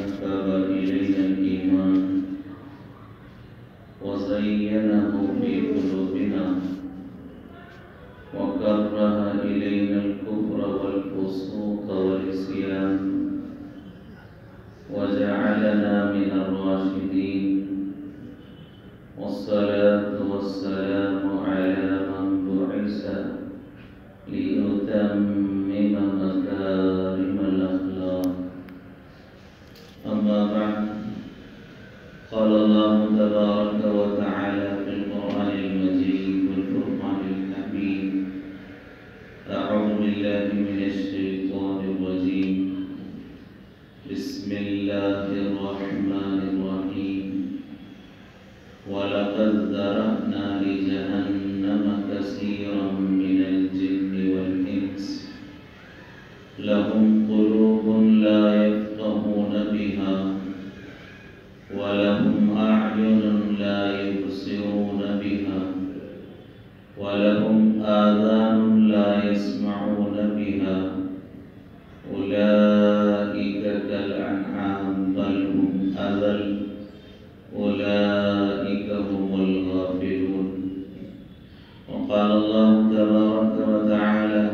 حبب إلينا الإيمان وزينه في قلوبنا وكره إلينا الكفر والفسوق والعصيان وجعلنا من الراشدين والصلاة والسلام على من بعث ليتمم مكارم الأخلاق. أما بعد، قال الله تبارك وتعالى في القرآن المجيد والفرقان الحميد: أعوذ بالله من الشيطان الرجيم، بسم الله الرحمن الرحيم. ولقد ذرأنا لجهنم كثيرا من الجن والإنس لهم قلوب لا يفقهون بها ولهم أعين لا يبصرون بها ولهم آذان لا يسمعون بها أولئك كالأنعام بل هم أضل أولئك هم الغافلون. وقال الله تبارك وتعالى: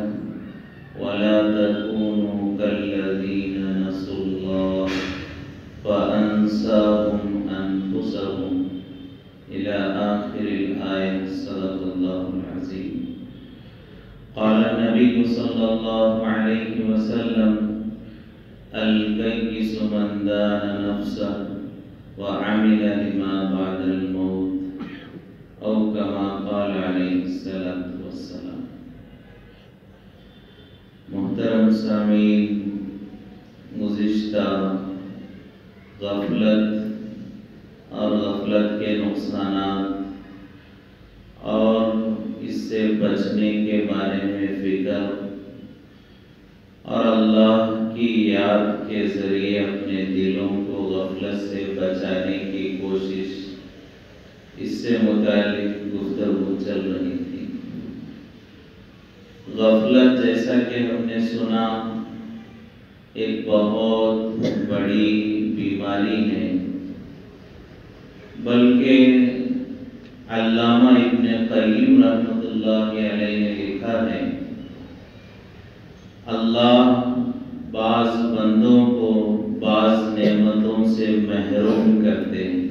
ولا تكونوا كالذين نسوا الله فأنساهم أنفسهم إلى آخر الآية. صدق الله العظيم. قال النبي صلى الله عليه وسلم: الكيس من دان نفسه وعمل لما بعد الموت، أو كما قال عليه الصلاة والسلام. محترم سامعین، گزشتہ غفلت اور غفلت کے نقصانات اور اس سے بچنے کے بارے میں فکر اور اللہ کی یاد کے ذریعے اپنے دلوں کو غفلت سے بچانے کی کوشش، اس سے متعلق گفتگو چل رہی تھی۔ غفلت، جیسا کہ ہم نے سنا، ایک بہت بڑی بیماری ہے، بلکہ علامہ ابن قیم رحمۃ اللہ علیہ نے لکھا ہے: اللہ بعض بندوں کو بعض نعمتوں سے محروم کرتے ہیں۔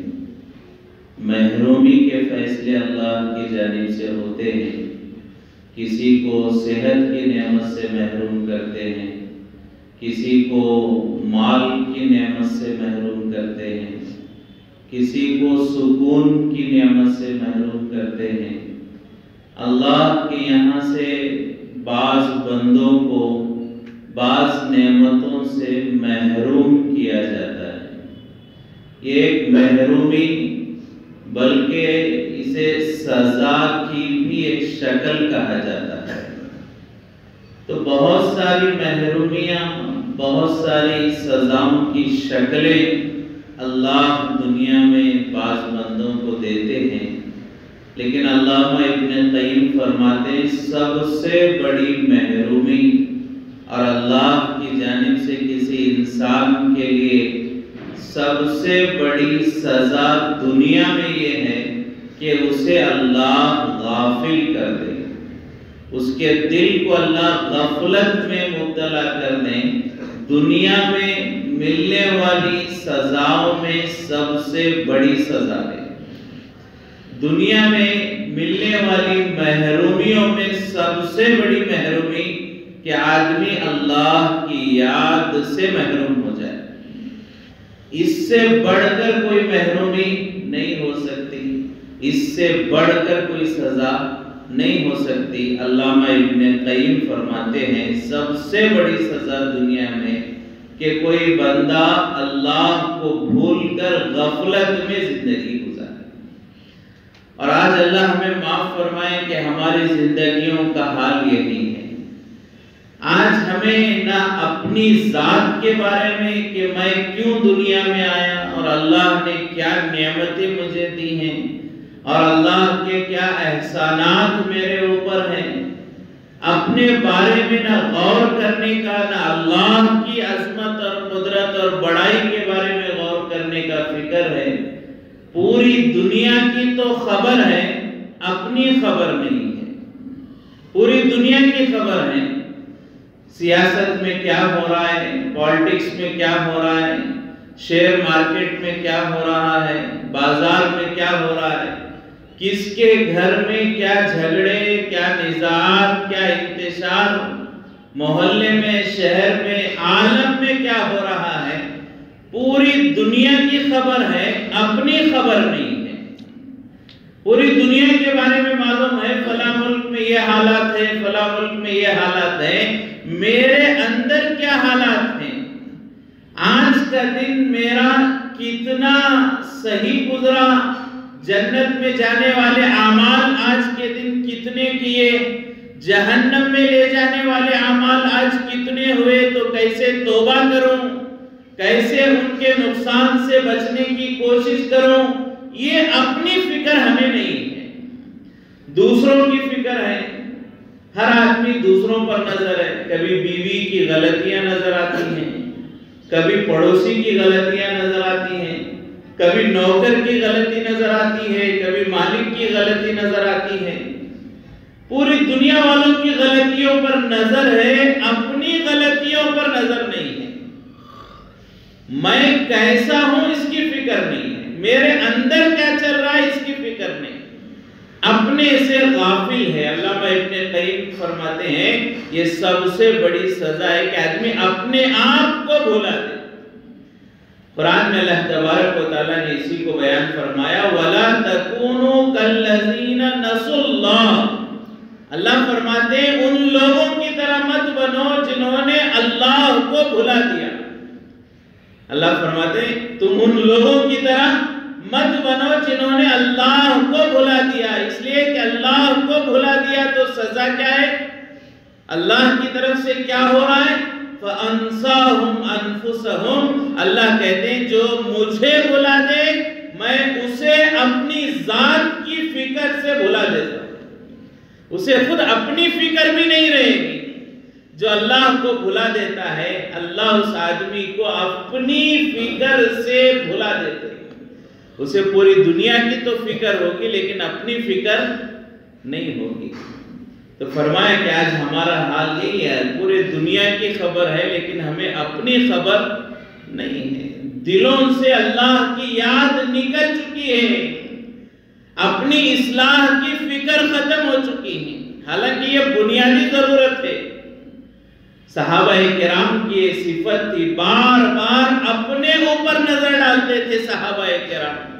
محرومی کے فیصلے اللہ کی جانب سے ہوتے ہیں۔ کسی کو صحت کی نعمت سے محروم کرتے ہیں، کسی کو مال کی نعمت سے محروم کرتے ہیں، کسی کو سکون کی نعمت سے محروم کرتے ہیں۔ اللہ کے یہاں سے بعض بندوں کو بعض نعمتوں سے محروم کیا جاتا ہے۔ یہ ایک محرومی، بلکہ اسے سزا کی بھی ایک شکل کہا جاتا ہے۔ تو بہت ساری محرومیاں، بہت ساری سزاؤں کی شکلیں اللہ دنیا میں بعض بندوں کو دیتے ہیں، لیکن علامہ ابن قیم فرماتے ہیں سب سے بڑی محرومی اور اللہ کی جانب سے کسی انسان کے لیے سب سے بڑی سزا دنیا میں یہ ہے کہ اسے اللہ غافل کر دے، اس کے دل کو اللہ غفلت میں مبتلا کر دیں۔ دنیا میں ملنے والی سزاؤں میں سب سے بڑی سزا ہے، دنیا میں ملنے والی محرومیوں میں سب سے بڑی محرومی کہ آدمی اللہ کی یاد سے محروم ہو جائے۔ اس سے بڑھ کر کوئی محرومی نہیں ہو سکتی، اس سے بڑھ کر کوئی سزا نہیں ہو سکتی۔ علامہ ابن قیم فرماتے ہیں سب سے بڑی سزا دنیا میں کہ کوئی بندہ اللہ کو بھول کر غفلت میں زندگی گزارے۔ اور آج اللہ ہمیں معاف فرمائے کہ ہماری زندگیوں کا حال یہی ہے۔ آج ہمیں نہ اپنی ذات کے بارے میں کہ میں کیوں دنیا میں آیا اور اللہ نے کیا نعمتیں مجھے دی ہیں اور اللہ کے کیا احسانات میرے اوپر ہیں، اپنے بارے میں نہ غور کرنے کا، نہ اللہ کی عظمت اور قدرت اور بڑائی کے بارے میں غور کرنے کا فکر ہے۔ پوری دنیا کی تو خبر ہے، اپنی خبر نہیں ہے۔ پوری دنیا کی خبر ہے، سیاست میں کیا ہو رہا ہے، پالیٹکس میں کیا ہو رہا ہے، شیئر مارکیٹ میں کیا ہو رہا ہے، بازار میں کیا ہو رہا ہے، کس کے گھر میں کیا جھگڑے، کیا نزاعات، کیا انتشار، محلے میں، شہر میں، عالم میں کیا ہو رہا ہے، پوری دنیا کی خبر ہے، اپنی خبر نہیں ہے۔ پوری دنیا کے بارے میں معلوم ہے، فلاں ملک میں یہ حالات ہے، فلاں ملک میں یہ حالات ہے، میرے اندر کیا حالات ہیں، آج کا دن میرا کتنا صحیح گزرا، جنت میں جانے والے اعمال آج کے دن کتنے کیے، جہنم میں لے جانے والے اعمال آج کتنے ہوئے، تو کیسے توبہ کروں، کیسے ان کے نقصان سے بچنے کی کوشش کروں، یہ اپنی فکر ہمیں نہیں ہے، دوسروں کی فکر ہے۔ ہر آدمی دوسروں پر نظر ہے، کبھی بیوی کی غلطیاں نظر آتی ہیں، کبھی پڑوسی کی غلطیاں نظر آتی ہیں، کبھی نوکر کی غلطی نظر آتی ہے، کبھی مالک کی غلطی نظر آتی ہے۔ پوری دنیا والوں کی غلطیوں پر نظر ہے، اپنی غلطیوں پر نظر نہیں ہے۔ میں کیسا ہوں اس کی فکر نہیں ہے، میرے اندر کیا چل رہا ہے اس کی فکر نہیں، اپنے سے غافل ہے۔ علامہ ابن قیم فرماتے ہیں یہ سب سے بڑی سزا ہے کہ آدمی اپنے آپ کو بھولا دے۔ قرآن میں اللہ تبارک و تعالیٰ نے اسی کو بیان فرمایا وَلَا تَكُونُوا كَالَّذِينَ نَسُوا اللَّهَ، اللہ فرماتے ہیں ان لوگوں کی طرح مت بنو جنہوں نے اللہ کو بھلا دیا۔ اللہ فرماتے ہیں تم ان لوگوں کی طرح مت بنو جنہوں نے اللہ کو بھلا دیا، اس لیے کہ اللہ کو بھلا دیا تو سزا کیا ہے، اللہ کی طرف سے کیا ہو رہا ہے، فَأَنْسَاهُمْ أَنفُسَهُمْ، اللہ کہتے ہیں جو مجھے بھلا دے میں اسے اپنی ذات کی فکر سے بھلا دیتا ہوں، اسے خود اپنی فکر بھی نہیں رہے گی۔ جو اللہ کو بھلا دیتا ہے اللہ اس آدمی کو اپنی فکر سے بھلا دیتے ہیں، اسے پوری دنیا کی تو فکر ہوگی لیکن اپنی فکر نہیں ہوگی۔ تو فرمایا کہ آج ہمارا حال یہی ہے، پوری دنیا کی خبر ہے لیکن ہمیں اپنی خبر نہیں ہے، دلوں سے اللہ کی یاد نکل چکی ہے، اپنی اصلاح کی فکر ختم ہو چکی ہے، حالانکہ یہ بنیادی ضرورت ہے۔ صحابہ کرام کی یہ صفت تھی، بار بار اپنے اوپر نظر ڈالتے تھے صحابہ کرام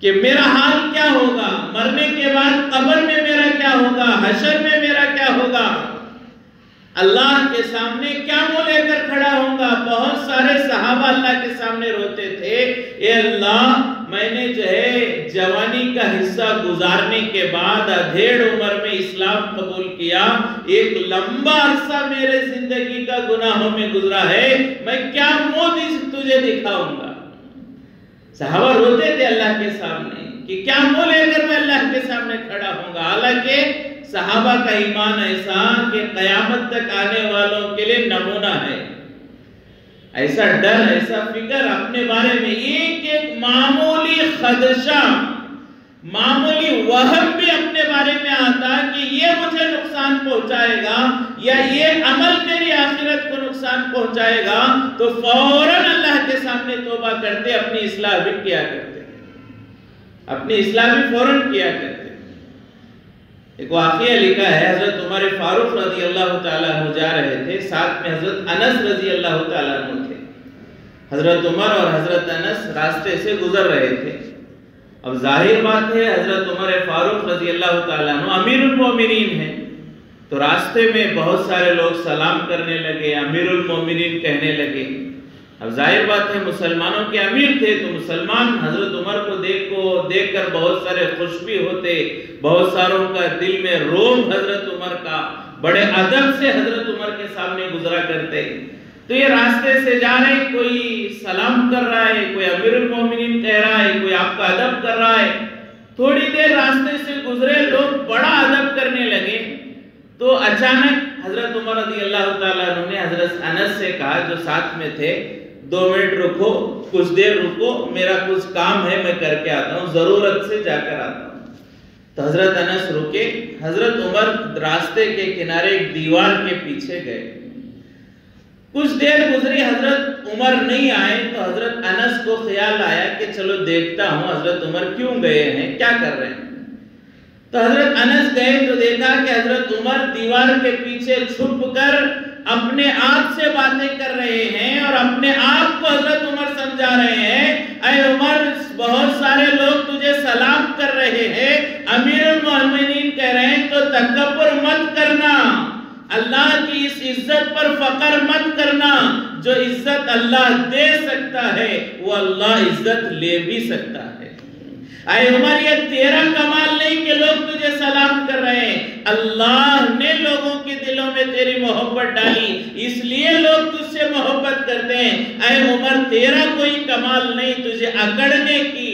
کہ میرا حال کیا ہوگا، مرنے کے بعد قبر میں میرا کیا ہوگا، حشر میں میرا کیا ہوگا، اللہ کے سامنے کیا منہ لے کر کھڑا ہوں گا۔ بہت سارے صحابہ اللہ کے سامنے روتے تھے، اے اللہ میں نے جو ہے جوانی کا حصہ گزارنے کے بعد ادھیڑ عمر میں اسلام قبول کیا، ایک لمبا عرصہ میرے زندگی کا گناہوں میں گزرا ہے، میں کیا منہ تجھے دکھاؤں گا۔ صحابہ روتے تھے اللہ کے سامنے کہ کیا منہ لے کر میں اللہ کے سامنے کھڑا ہوں گا، حالانکہ صحابہ کا ایمان ایسا کہ قیامت تک آنے والوں کے لیے نمونہ ہے، ایسا ڈر، ایسا فکر اپنے بارے میں، ایک معمولی خدشہ، معمولی وہم بھی اپنے بارے میں آتا کہ یہ مجھے نقصان پہنچائے گا یا یہ عمل میری آخرت کو نقصان پہنچائے گا تو فوراً اللہ کے سامنے توبہ کرتے، اپنی اصلاح بھی کیا کرتے، اپنی اصلاح بھی فوراً کیا کرتے۔ ایک واقعہ لکھا ہے، حضرت عمر فاروق رضی اللہ تعالیٰ عنہ جا رہے تھے، ساتھ میں حضرت انس رضی اللہ تعالیٰ عنہ تھے، حضرت عمر اور حضرت انس راستے سے گزر رہے تھے۔ اب ظاہر بات ہے حضرت عمر فاروق رضی اللہ تعالیٰ عنہ امیر المومنین ہیں، تو راستے میں بہت سارے لوگ سلام کرنے لگے، امیر المومنین کہنے لگے۔ اب ظاہر بات ہے مسلمانوں کے امیر تھے تو مسلمان حضرت عمر کو دیکھ کر بہت سارے خوش بھی ہوتے، بہت ساروں کا دل میں روب حضرت عمر کا، بڑے ادب سے حضرت عمر کے سامنے گزرا کرتے۔ تو یہ راستے سے جا رہے، کوئی سلام کر رہا ہے، کوئی امیر المومنین کہہ رہا ہے، کوئی آپ کا ادب کر رہا ہے۔ تھوڑی دیر راستے سے گزرے، لوگ بڑا ادب کرنے لگے تو اچانک حضرت عمر رضی اللہ تعالیٰ عنہ نے حضرت انس سے کہا جو ساتھ میں تھے 2 منٹ رکو، کچھ دیر رکو، میرا کچھ کام ہے میں کر کے آتا ہوں، ضرورت سے جا کر آتا ہوں۔ تو حضرت انس رکے، حضرت عمر راستے کے کنارے ایک دیوار کے پیچھے گئے، کچھ دیر گزری حضرت عمر نہیں آئے تو حضرت انس کو خیال آیا کہ چلو دیکھتا ہوں حضرت عمر کیوں گئے ہیں، کیا کر رہے ہیں۔ تو حضرت انس گئے تو دیکھا کہ حضرت عمر دیوار کے پیچھے چھپ کر اپنے آپ سے باتیں کر رہے ہیں اور اپنے آپ کو حضرت عمر سمجھا رہے ہیں، اے عمر بہت سارے لوگ تجھے سلام کر رہے ہیں، امیر المومنین کہہ رہے ہیں تو تکبر مت کرنا، اللہ کی اس عزت پر فخر مت کرنا، جو عزت اللہ دے سکتا ہے وہ اللہ عزت لے بھی سکتا ہے۔ اے عمر یہ تیرا کمال نہیں کہ لوگ تجھے سلام کر رہے ہیں، اللہ نے لوگوں کے دلوں میں تیری محبت ڈالی اس لیے لوگ تجھ سے محبت کرتے ہیں۔ اے عمر تیرا کوئی کمال نہیں، تجھے اکڑنے کی،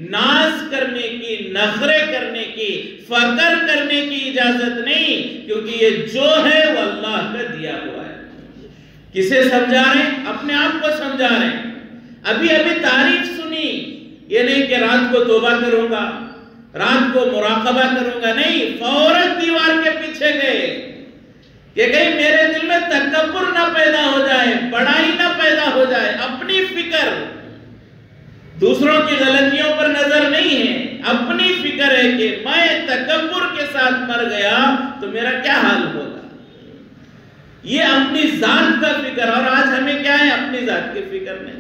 ناز کرنے کی، نخرے کرنے کی، فخر کرنے کی اجازت نہیں، کیونکہ یہ جو ہے وہ اللہ کا دیا ہوا ہے۔ کسے سمجھا رہے ہیں؟ اپنے آپ کو سمجھا رہے ہیں۔ ابھی تعریف سنی، یہ نہیں کہ رات کو توبہ کروں گا، رات کو مراقبہ کروں گا، نہیں، فوراً دیوار کے پیچھے گئے کہ کہیں میرے دل میں تکبر نہ پیدا ہو جائے، بڑائی نہ پیدا ہو جائے، اپنی فکر، دوسروں کی غلطیوں پر نظر نہیں ہے، اپنی فکر ہے کہ میں تکبر کے ساتھ مر گیا تو میرا کیا حال ہوگا، یہ اپنی ذات کا فکر۔ اور آج ہمیں کیا ہے؟ اپنی ذات کی فکر نہیں۔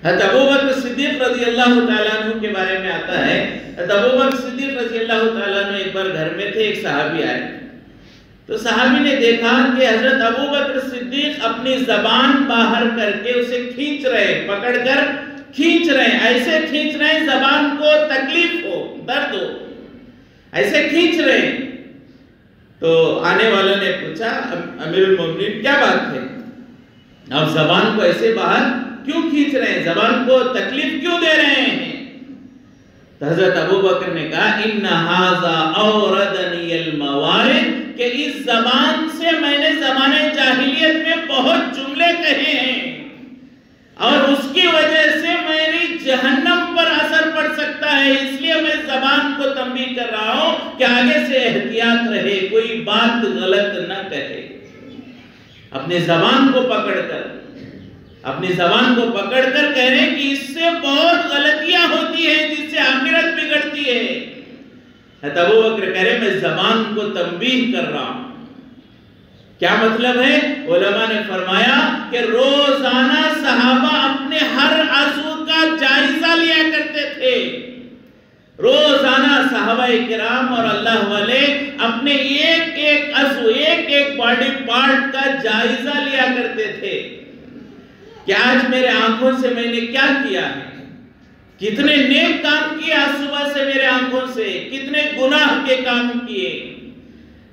حضرت ابوبکر صدیق رضی اللہ تعالیٰ عنہ کے بارے میں آتا ہے، حضرت ابوبکر صدیق رضی اللہ تعالیٰ عنہ ایک بار گھر میں تھے، ایک صحابی آئے تو صحابی نے دیکھا کہ حضرت ابوبکر صدیق اپنی زبان باہر کر کے اسے کھینچ رہے، پکڑ کر کھینچ رہے ہیں، ایسے کھینچ رہے ہیں زبان کو تکلیف ہو، درد ہو، ایسے کھینچ رہے ہیں۔ تو آنے والوں نے پوچھا امیر المومنین کیا بات ہے، آپ زبان کو ایسے باہر کیوں کھینچ رہے ہیں، زبان کو تکلیف کیوں دے رہے ہیں؟ تو حضرت ابوبکر نے کہا ان ھذا اوردنی الموارد، کہ اس زبان سے میں نے زمانے جاہلیت میں بہت جملے کہے ہیں اور اس کی وجہ سے میری جہنم پر اثر پڑ سکتا ہے، اس لیے میں زبان کو تنبیہ کر رہا ہوں کہ آگے سے احتیاط رہے، کوئی بات غلط نہ کہے۔ اپنے زبان کو پکڑ کر کہہ رہے ہیں کہ اس سے بہت غلطیاں ہوتی ہیں جس سے آخرت بگڑتی ہے۔ حضرت ابوبکر کہہ رہے ہیں میں زبان کو تنبیہ کر رہا ہوں۔ کیا مطلب ہے؟ علماء نے فرمایا کہ روزانہ صحابہ اپنے ہر عضو کا جائزہ لیا کرتے تھے، روزانہ صحابہ کرام اور اللہ والے اپنے ایک ایک عضو، ایک ایک باڈی پارٹ کا جائزہ لیا کرتے تھے کہ آج میرے آنکھوں سے میں نے کیا کیا ہے، کتنے نیک کام کیے آج صبح سے میرے آنکھوں سے، کتنے گناہ کے کام کیے،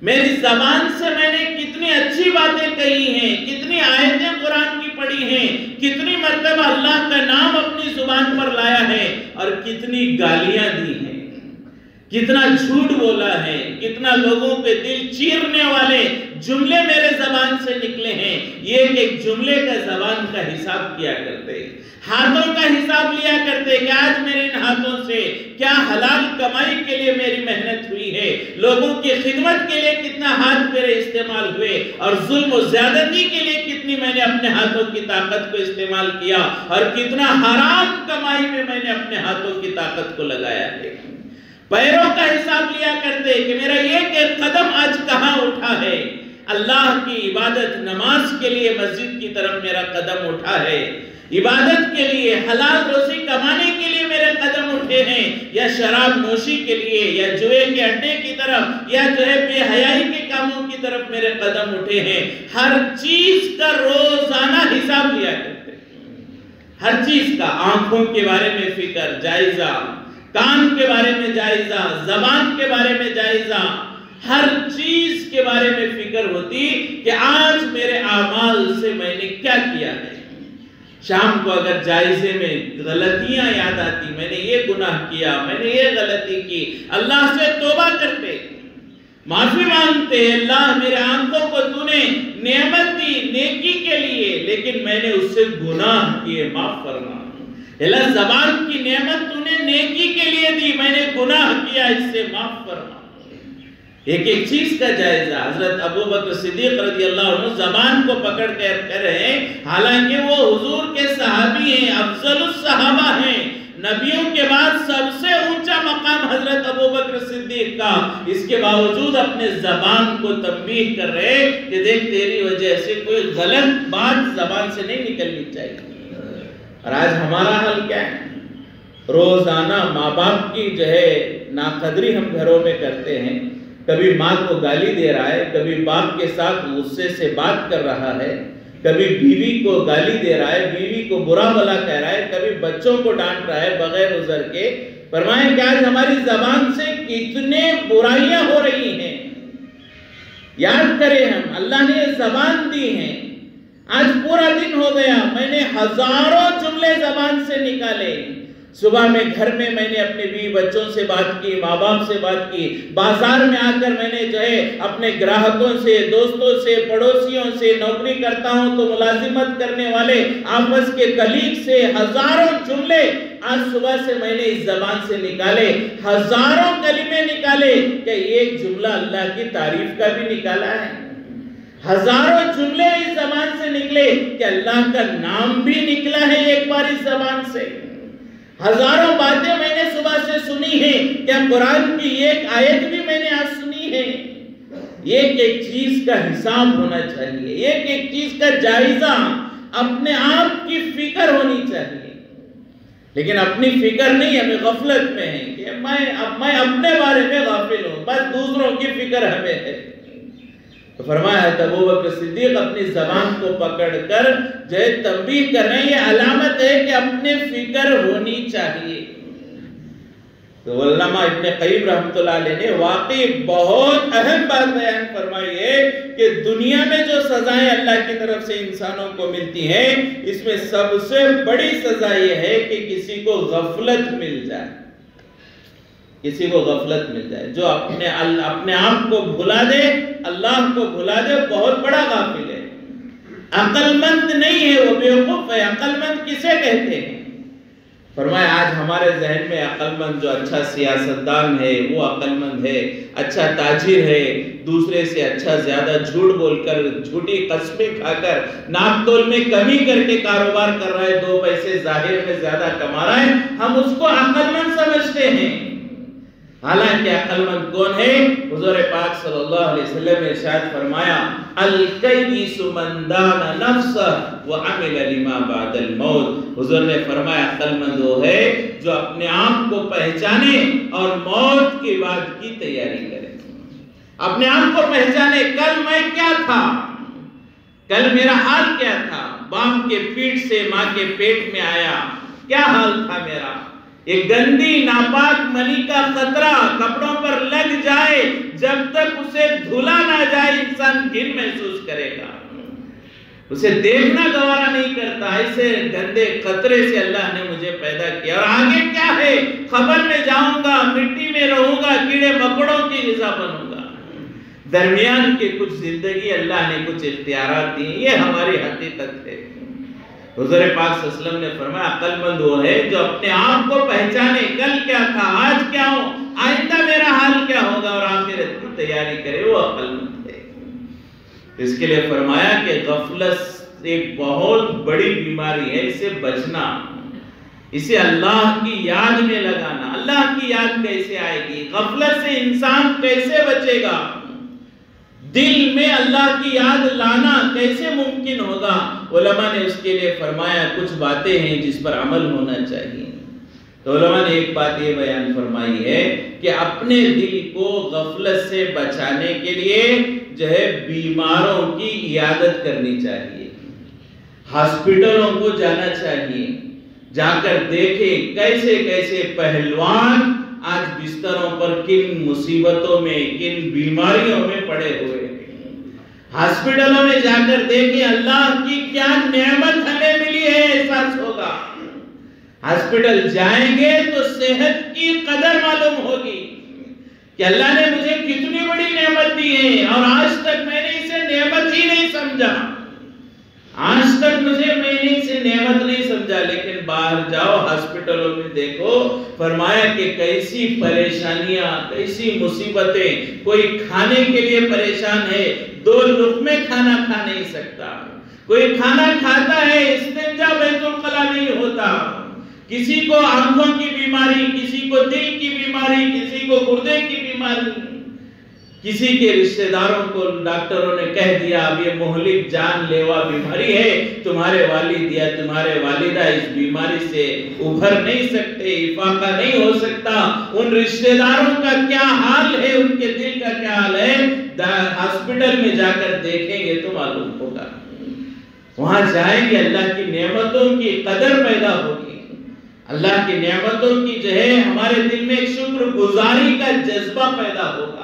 میری زبان سے میں نے کتنی اچھی باتیں کہی ہیں، کتنی آیتیں قرآن کی پڑھی ہیں، کتنی مرتبہ اللہ کا نام اپنی زبان پر لایا ہے اور کتنی گالیاں دی ہیں، کتنا جھوٹ بولا ہے، کتنا لوگوں کے دل چیرنے والے جملے میرے زبان سے نکلے ہیں۔ یہ ایک جملے کا زبان کا حساب کیا کرتے، ہاتھوں کا حساب لیا کرتے کہ آج میرے ان ہاتھوں سے کیا حلال کمائی کے لیے میری محنت ہوئی ہے، لوگوں کی خدمت کے لیے کتنا ہاتھ میرے استعمال ہوئے، اور ظلم و زیادتی کے لیے کتنی میں نے اپنے ہاتھوں کی طاقت کو استعمال کیا، اور کتنا حرام کمائی میں میں نے اپنے ہاتھوں کی طاقت کو لگایا ہے۔ پیروں کا حساب لیا کرتے کہ میرا ایک ایک قدم آج کہاں اٹھا ہے، اللہ کی عبادت نماز کے لیے مسجد کی طرف میرا قدم اٹھا ہے، عبادت کے لیے حلال روزی کمانے کے لیے میرے قدم اٹھے ہیں، یا شراب نوشی کے لیے، یا جوئے کے اڈے کی طرف، یا جو ہے بے حیائی کے کاموں کی طرف میرے قدم اٹھے ہیں۔ ہر چیز کا روزانہ حساب لیا کرتے، ہر چیز کا، آنکھوں کے بارے میں فکر، جائزہ، کان کے بارے میں جائزہ، زبان کے بارے میں جائزہ، ہر چیز کے بارے میں فکر ہوتی کہ آج میرے اعمال سے میں نے کیا کیا ہے۔ شام کو اگر جائزے میں غلطیاں یاد آتی، میں نے یہ گناہ کیا، میں نے یہ غلطی کی، اللہ سے توبہ کرتے، معافی مانگتے ہیں، اللہ میرے آنکھوں کو تو نے نعمت دی نیکی کے لیے، لیکن میں نے اس سے گناہ کیے، معاف فرما۔ اللہ زبان کی نعمت تو نے نیکی کے لیے دی، میں نے گناہ کیا، اس سے معاف فرما۔ ایک ایک چیز کا جائزہ۔ حضرت ابوبکر صدیق رضی اللہ عنہ زبان کو پکڑ کر رہے ہیں، حالانکہ وہ حضور کے صحابی ہیں، افضل الصحابہ ہیں، نبیوں کے بعد سب سے اونچا مقام حضرت ابوبکر صدیق کا، اس کے باوجود اپنے زبان کو تنبیہ کر رہے کہ دیکھ تیری وجہ سے کوئی غلط بات زبان سے نہیں نکلنی چاہیے۔ اور آج ہمارا حال کیا ہے؟ روزانہ ماں باپ کی جو ہے ناقدری ہم گھروں میں کرتے ہیں، کبھی ماں کو گالی دے رہا ہے، کبھی باپ کے ساتھ غصے سے بات کر رہا ہے، کبھی بیوی کو گالی دے رہا ہے، بیوی کو برا بھلا کہہ رہا ہے، کبھی بچوں کو ڈانٹ رہا ہے بغیر عذر کے۔ فرمائیں کہ آج ہماری زبان سے کتنے برائیاں ہو رہی ہیں۔ یاد کریں ہم، اللہ نے یہ زبان دی ہے، آج پورا دن ہو گیا میں نے ہزاروں جملے زبان سے نکالے۔ صبح میں گھر میں نے اپنے بیوی بچوں سے بات کی، ماں باپ سے بات کی، بازار میں آ کر میں نے جو ہے اپنے گراہکوں سے، دوستوں سے، پڑوسیوں سے، نوکری کرتا ہوں تو ملازمت کرنے والے آپس کے کلیگ سے ہزاروں جملے آج صبح سے میں نے اس زبان سے نکالے، ہزاروں کلمے نکالے کہ ایک جملہ اللہ کی تعریف کا بھی نکالا ہے، ہزاروں جملے اس زبان سے نکلے کہ اللہ کا نام بھی نکلا ہے ایک بار اس زبان سے، ہزاروں باتیں میں نے صبح سے سنی ہیں، کیا قرآن کی ایک آیت بھی میں نے آج سنی ہے۔ ایک ایک چیز کا حساب ہونا چاہیے، ایک ایک چیز کا جائزہ، اپنے آپ کی فکر ہونی چاہیے، لیکن اپنی فکر نہیں، ہمیں غفلت میں ہے کہ میں اپنے بارے میں غافل ہوں، بس دوسروں کی فکر ہمیں ہے۔ تو فرمایا ہے ابوبکر صدیق اپنی زبان کو پکڑ کر جو ہے تنبیہ کر رہے ہیں، یہ علامت ہے کہ اپنے فکر ہونی چاہیے۔ تو علامہ ابن قیم رحمۃ اللہ علیہ نے واقعی بہت اہم بات بیان فرمائی ہے کہ دنیا میں جو سزائیں اللہ کی طرف سے انسانوں کو ملتی ہیں، اس میں سب سے بڑی سزا یہ ہے کہ کسی کو غفلت مل جائے، کسی کو غفلت مل جائے، جو اپنے آپ کو بھلا دے، اللہ کو بھلا دے، بہت بڑا غافل ہے، عقل مند نہیں ہے، وہ بیوقوف ہے۔ عقل مند کسے کہتے ہیں؟ فرمایا آج ہمارے ذہن میں عقل مند جو اچھا سیاستدان ہے وہ عقل مند ہے، اچھا تاجر ہے، دوسرے سے اچھا زیادہ جھوٹ بول کر، جھوٹی قسمیں کھا کر، ناپ تول میں کمی کر کے کاروبار کر رہا ہے، دو پیسے ظاہر میں زیادہ کما رہا ہے، ہم اس کو عقل مند سمجھتے ہیں۔ حالانکہ عقل مند کون ہے؟ حضور پاک صلی اللہ علیہ وسلم نے ارشاد فرمایا الکیس من دان نفسہ وعمل لما بعد الموت۔ حضور نے فرمایا عقل مند وہ ہے جو اپنے آپ کو پہچانے اور موت کے بعد کی تیاری کرے، اپنے آپ کو پہچانے، کل میں کیا تھا، کل میرا حال کیا تھا، باپ کے پیٹ سے ماں کے پیٹ میں آیا کیا حال تھا میرا، ایک گندی ناپاک منی کا قطرہ کپڑوں پر لگ جائے، جب تک اسے دھلا نہ جائے انسان گھن محسوس کرے گا، اسے دیکھنا گوارا نہیں کرتا، ایسے گندے قطرے سے اللہ نے مجھے پیدا کیا، اور آگے کیا ہے، قبر میں جاؤں گا، مٹی میں رہوں گا، کیڑے مکڑوں کی غذا بنوں گا، درمیان کے کچھ زندگی اللہ نے کچھ اختیارات دی، یہ ہماری حقیقت ہے۔ حضور پاک صلی اللہ علیہ وسلم نے فرمایا عقل مند وہ ہے جو اپنے آپ کو پہچانے، کل کیا تھا، آج کیا ہوں، آئندہ میرا حال کیا ہوگا، اور آخرت کی تیاری کرے، وہ عقل مند ہے۔ اس کے لیے فرمایا کہ غفلت ایک بہت بڑی بیماری ہے، اسے بچنا، اسے اللہ کی یاد میں لگانا۔ اللہ کی یاد کیسے آئے گی؟ غفلت سے انسان کیسے بچے گا؟ دل میں اللہ کی یاد لانا کیسے ممکن ہوگا؟ علماء نے اس کے لیے فرمایا کچھ باتیں ہیں جس پر عمل ہونا چاہیے۔ تو علماء نے ایک بات یہ بیان فرمائی ہے کہ اپنے دل کو غفلت سے بچانے کے لیے جو ہے بیماروں کی عیادت کرنی چاہیے، ہاسپٹلوں کو جانا چاہیے، جا کر دیکھیں کیسے کیسے پہلوان آج بستروں پر کن مصیبتوں میں، کن بیماریوں میں پڑے ہوئے ہیں۔ ہاسپٹلوں میں جا کر دیکھیں اللہ کی کیا نعمت ہمیں ملی ہے، احساس ہوگا۔ ہاسپٹل جائیں گے تو صحت کی قدر معلوم ہوگی کہ اللہ نے مجھے کتنی بڑی نعمت دی ہے اور آج تک میں نے اسے نعمت ہی نہیں سمجھا، آج تک میں نے اسے نعمت نہیں سمجھا۔ لیکن باہر جاؤ، ہاسپٹلوں میں دیکھو، فرمایا کہ کیسی پریشانیاں، کیسی مصیبتیں، کوئی کھانے کے لیے پریشان ہے، 2 لقمے کھانا کھا نہیں سکتا، کوئی کھانا کھاتا ہے استنجا بیت الخلا نہیں ہوتا، کسی کو آنکھوں کی بیماری، کسی کو دل کی بیماری، کسی کو گردے کی بیماری، کسی کے رشتہ داروں کو ڈاکٹروں نے کہہ دیا اب یہ مہلک جان لیوا بیماری ہے، تمہارے والد یا تمہارے والدہ اس بیماری سے ابھر نہیں سکتے، افاقہ نہیں ہو سکتا۔ ان رشتہ داروں کا کیا حال ہے، ان کے دل کا کیا حال ہے، ہاسپٹل میں جا کر دیکھیں گے تو معلوم ہوگا۔ وہاں جائیں گے، اللہ کی نعمتوں کی قدر پیدا ہوگی، اللہ کی نعمتوں کی جو ہے ہمارے دل میں ایک شکر گزاری کا جذبہ پیدا ہوگا۔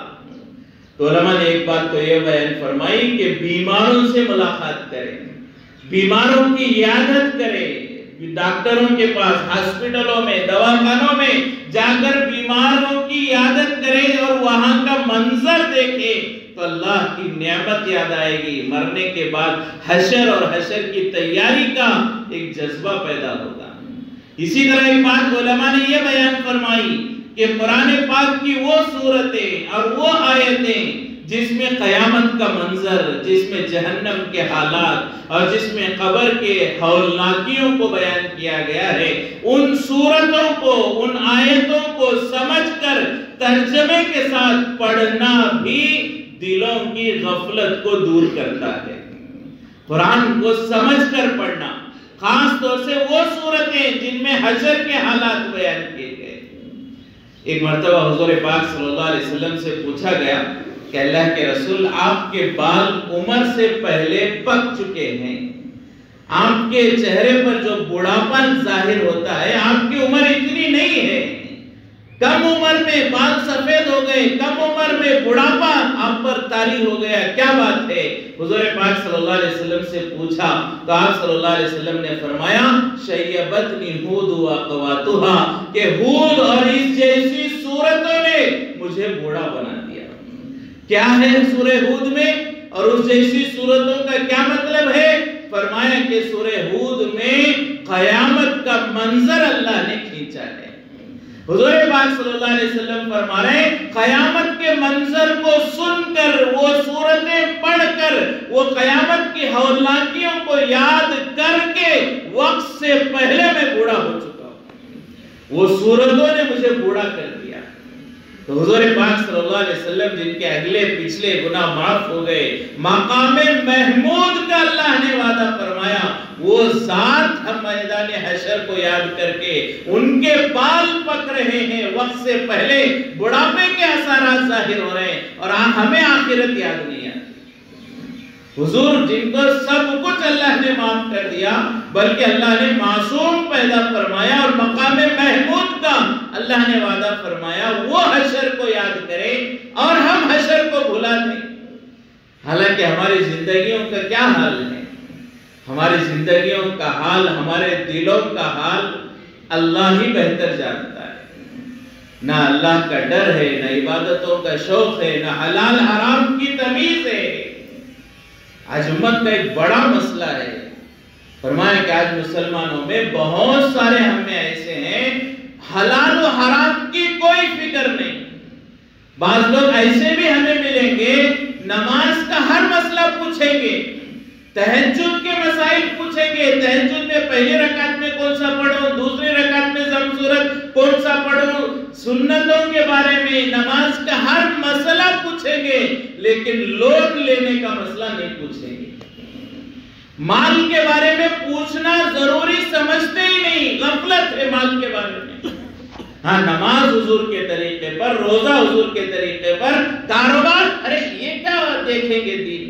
تو علماء نے ایک بات تو یہ بیان فرمائی کہ بیماروں سے ملاقات کریں، بیماروں کی عیادت کریں، ڈاکٹروں کے پاس، ہاسپٹلوں میں، دواخانوں میں جا کر بیماروں کی عیادت کریں اور وہاں کا منظر دیکھیں تو اللہ کی نعمت یاد آئے گی۔ مرنے کے بعد حشر اور حشر کی تیاری کا ایک جذبہ پیدا ہوگا۔ اسی طرح ایک بات علماء نے یہ بیان فرمائی کہ قرآن پاک کی وہ صورتیں اور وہ آیتیں جس میں قیامت کا منظر، جس میں جہنم کے حالات اور جس میں قبر کے ہولناکیوں کو بیان کیا گیا ہے، ان صورتوں کو، ان آیتوں کو سمجھ کر ترجمے کے ساتھ پڑھنا بھی دلوں کی غفلت کو دور کرتا ہے۔ قرآن کو سمجھ کر پڑھنا، خاص طور سے وہ صورتیں جن میں حشر کے حالات بیان کیے گئے۔ ایک مرتبہ حضور پاک صلی اللہ علیہ وسلم سے پوچھا گیا کہ اللہ کے رسول، آپ کے بال عمر سے پہلے پک چکے ہیں، آپ کے چہرے پر جو بوڑھاپن ظاہر ہوتا ہے، آپ کی عمر اتنی نہیں ہے، کم عمر میں بال سفید ہو گئے، کم عمر میں بڑھاپا آپ پر طاری ہو گیا، کیا بات ہے؟ حضور پاک صلی اللہ علیہ وسلم سے پوچھا تو آپ صلی اللہ علیہ وسلم نے فرمایا شیبتنی ہود و اقواتها، کہ ہود اور اس جیسی صورتوں نے مجھے بوڑھا بنا دیا۔ کیا ہے سورہ ہود میں اور اس جیسی صورتوں کا کیا مطلب ہے؟ فرمایا کہ سورہ ہود میں قیامت کا منظر اللہ نے کھینچا ہے۔ حضور پاک صلی اللہ علیہ وسلم فرما رہے ہیں قیامت کے منظر کو سن کر، وہ صورتیں پڑھ کر، وہ قیامت کی ہولناکیوں کو یاد کر کے وقت سے پہلے میں بوڑھا ہو چکا ہوں، وہ صورتوں نے مجھے بوڑھا کر دیا۔ تو حضور پاک صلی اللہ علیہ وسلم جن کے اگلے پچھلے گناہ معاف ہو گئے، مقام محمود کا اللہ نے وعدہ فرمایا، وہ ذات ہم میدان حشر کو یاد کر کے ان کے بال پک رہے ہیں، وقت سے پہلے بڑھاپے کے اثرات ظاہر ہو رہے ہیں، اور ہمیں آخرت یاد نہیں آتی۔ حضور جن کو سب کچھ اللہ نے معاف کر دیا، بلکہ اللہ نے معصوم پیدا فرمایا اور مقام محمود کا اللہ نے وعدہ فرمایا، وہ حشر کو یاد کرے اور ہم حشر کو بھلا دیں۔ حالانکہ ہماری زندگیوں کا کیا حال ہے؟ ہماری زندگیوں کا حال، ہمارے دلوں کا حال اللہ ہی بہتر جانتا ہے۔ نہ اللہ کا ڈر ہے، نہ عبادتوں کا شوق ہے، نہ حلال حرام کی تمیز ہے۔ آج امت کا ایک بڑا مسئلہ ہے، فرمایا کہ آج مسلمانوں میں بہت سارے ہم میں ایسے ہیں حلال و حرام کی کوئی فکر نہیں۔ بعض لوگ ایسے بھی ہمیں ملیں گے، نماز کا ہر مسئلہ پوچھیں گے، تہجد کے مسائل پوچھیں گے، تہجد میں پہلی رکعت میں کون سا پڑھوں، دوسری رکعت میں ضم سورت کون سا پڑھوں، سنتوں کے بارے میں، نماز کا ہر مسئلہ پوچھیں گے، لیکن لون لینے کا مسئلہ نہیں پوچھیں گے۔ مال کے بارے میں پوچھنا ضروری سمجھتے ہی نہیں، غفلت ہے مال کے بارے میں۔ ہاں نماز حضور کے طریقے پر، روزہ حضور کے طریقے پر، کاروبار ارے یہ کیا دیکھیں گے دین،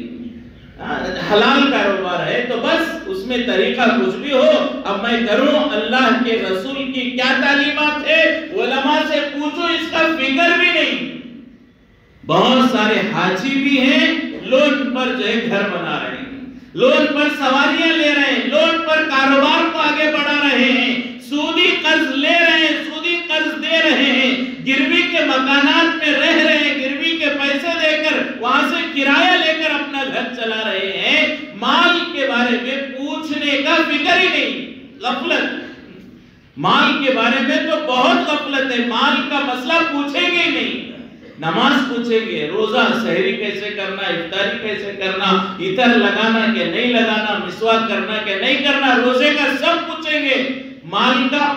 حلال کاروبار ہے تو بس اس میں طریقہ کچھ بھی ہو، اب میں کروں، اللہ کے رسول کی کیا تعلیمات ہے علماء سے پوچھو، اس کا فکر بھی نہیں۔ بہت سارے حاجی بھی ہیں لون پر جو ہے گھر بنا رہے ہیں، لون پر سواریاں لے رہے ہیں، لون پر کاروبار کو آگے بڑھا رہے ہیں، سودی قرض لے رہے ہیں، سودی قرض دے رہے ہیں، گروی کے مکانات میں رہ رہے ہیں، گروی کے پیسے وہاں سے کرایہ لے کر اپنا گھر چلا رہے ہیں، مال کے بارے میں پوچھنے کا فکر ہی نہیں، غفلت۔ مال کے بارے میں تو بہت غفلت ہے، مال کا مسئلہ پوچھیں گے ہی نہیں۔ نماز پوچھیں گے، روزہ سحری کیسے کرنا، افطاری کیسے کرنا، عطر لگانا کہ نہیں لگانا، مسواک کرنا کہ نہیں کرنا، روزے کا سب پوچھیں گے۔ مال کا،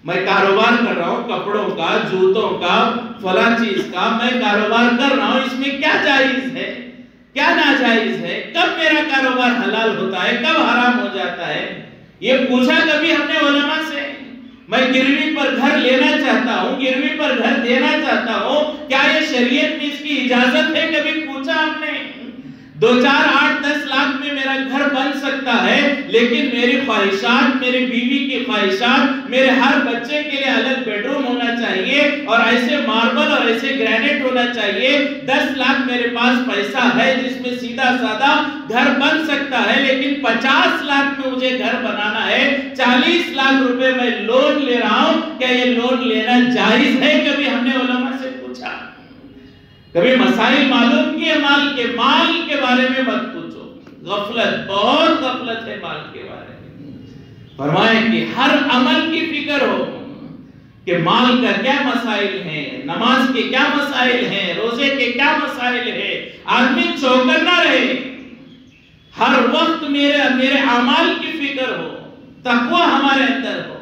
میں کاروبار کر رہا ہوں کپڑوں کا، جوتوں کا، فلاں چیز کا، میں کاروبار کر رہا ہوں، اس میں کیا جائز ہے کیا ناجائز ہے، کب میرا کاروبار حلال ہوتا ہے کب حرام ہو جاتا ہے، یہ پوچھا کبھی ہم نے علماء سے؟ میں گروی پر گھر لینا چاہتا ہوں، گروی پر گھر دینا چاہتا ہوں، کیا یہ شریعت میں اس کی اجازت ہے؟ کبھی پوچھا ہم نے؟ 2 4 8 10 لاکھ میں میرا گھر بن سکتا ہے، لیکن میری خواہشات، میری بیوی کی خواہشات، میرے ہر بچے کے لیے الگ بیڈ روم ہونا چاہیے اور ایسے ماربل اور ایسے گرینیٹ ہونا چاہیے۔ 10 لاکھ میرے پاس پیسہ ہے جس میں سیدھا سادہ گھر بن سکتا ہے، لیکن 50 لاکھ میں مجھے گھر بنانا ہے، 40 لاکھ روپے میں لون لے رہا ہوں، کیا یہ لون لینا جائز ہے؟ کبھی ہم نے علماء سے پوچھا؟ کبھی مسائل معلوم کیے مال کے بارے میں مت پوچھو، غفلت، بہت غفلت ہے مال کے بارے میں۔ فرمائیں کہ ہر عمل کی فکر ہو کہ مال کا کیا مسائل ہیں، نماز کے کیا مسائل ہیں، روزے کے کیا مسائل ہیں، آدمی چوکر نہ رہے، ہر وقت میرے اعمال کی فکر ہو، تقوی ہمارے اندر ہو۔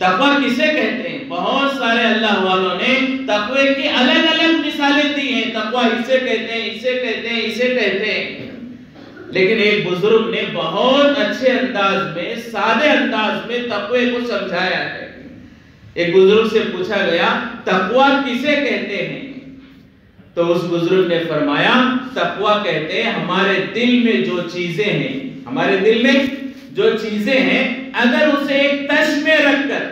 تقوی کسے کہتے ہیں؟ بہت سارے اللہ والوں نے تقوی کی الگ الگ مثالیں دی ہیں، تقوی اسے کہتے ہیں، اسے کہتے ہیں، اسے کہتے ہیں، لیکن ایک بزرگ نے بہت اچھے انداز میں، سادے انداز میں تقوی کو سمجھایا ہے۔ ایک بزرگ سے پوچھا گیا تقوی کسے کہتے ہیں؟ تو اس بزرگ نے فرمایا تقوی کہتے ہیں ہمارے دل میں جو چیزیں ہیں، ہمارے دل میں جو چیزیں ہیں، اگر اسے ایک تش میں رکھ کر،